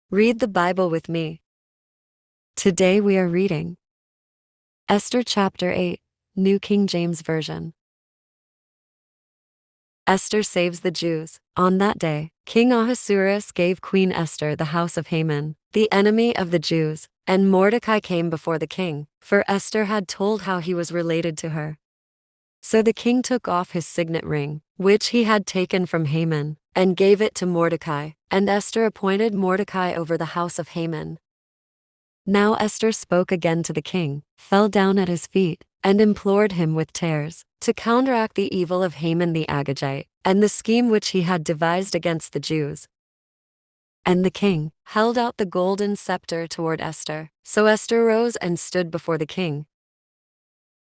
Read the Bible with me. Today we are reading Esther chapter 8, New King James Version. Esther saves the Jews. On that day, King Ahasuerus gave Queen Esther the house of Haman, the enemy of the Jews, and Mordecai came before the king, for Esther had told how he was related to her. So the king took off his signet ring, which he had taken from Haman, and gave it to Mordecai, and Esther appointed Mordecai over the house of Haman. Now Esther spoke again to the king, fell down at his feet, and implored him with tears, to counteract the evil of Haman the Agagite, and the scheme which he had devised against the Jews. And the king held out the golden scepter toward Esther. So Esther rose and stood before the king,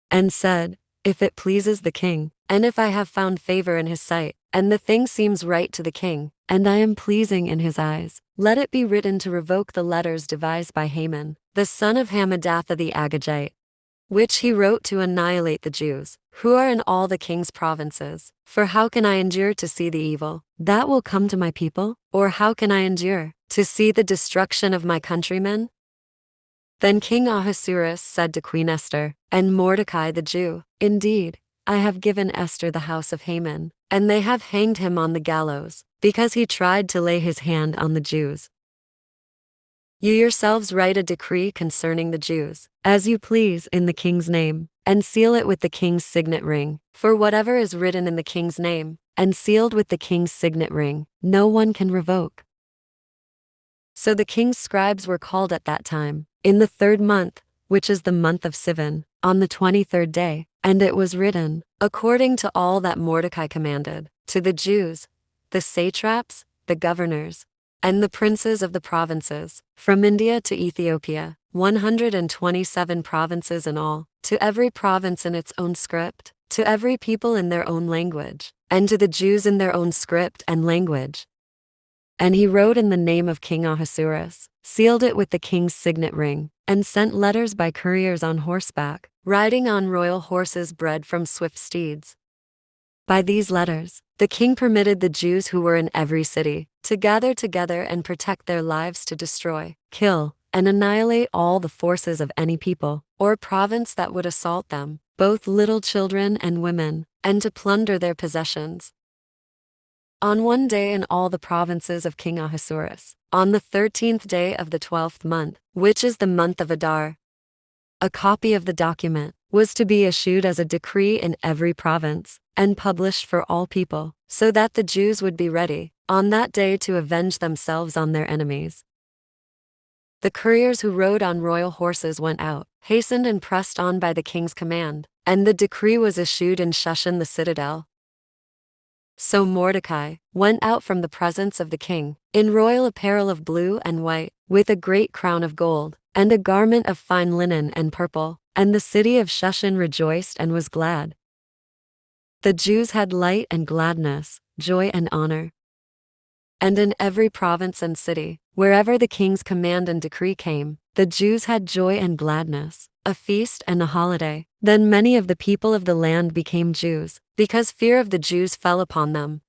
and said, "If it pleases the king, and if I have found favor in his sight, and the thing seems right to the king, and I am pleasing in his eyes, let it be written to revoke the letters devised by Haman, the son of Hammedatha the Agagite, which he wrote to annihilate the Jews, who are in all the king's provinces. For how can I endure to see the evil that will come to my people? Or how can I endure to see the destruction of my countrymen?" Then King Ahasuerus said to Queen Esther and Mordecai the Jew, "Indeed, I have given Esther the house of Haman, and they have hanged him on the gallows, because he tried to lay his hand on the Jews. You yourselves write a decree concerning the Jews, as you please in the king's name, and seal it with the king's signet ring, for whatever is written in the king's name, and sealed with the king's signet ring, no one can revoke." So the king's scribes were called at that time, in the 3rd month, which is the month of Sivan, on the 23rd day, and it was written, according to all that Mordecai commanded, to the Jews, the satraps, the governors, and the princes of the provinces, from India to Ethiopia, 127 provinces in all, to every province in its own script, to every people in their own language, and to the Jews in their own script and language. And he wrote in the name of King Ahasuerus, sealed it with the king's signet ring, and sent letters by couriers on horseback, riding on royal horses bred from swift steeds. By these letters, the king permitted the Jews who were in every city to gather together and protect their lives to destroy, kill, and annihilate all the forces of any people or province that would assault them, both little children and women, and to plunder their possessions. On one day in all the provinces of King Ahasuerus, on the 13th day of the 12th month, which is the month of Adar, a copy of the document was to be issued as a decree in every province, and published for all people, so that the Jews would be ready, on that day to avenge themselves on their enemies. The couriers who rode on royal horses went out, hastened and pressed on by the king's command, and the decree was issued in Shushan the citadel. So Mordecai went out from the presence of the king, in royal apparel of blue and white, with a great crown of gold, and a garment of fine linen and purple, and the city of Shushan rejoiced and was glad. The Jews had light and gladness, joy and honor. And in every province and city, wherever the king's command and decree came, the Jews had joy and gladness, a feast and a holiday. Then many of the people of the land became Jews, because fear of the Jews fell upon them,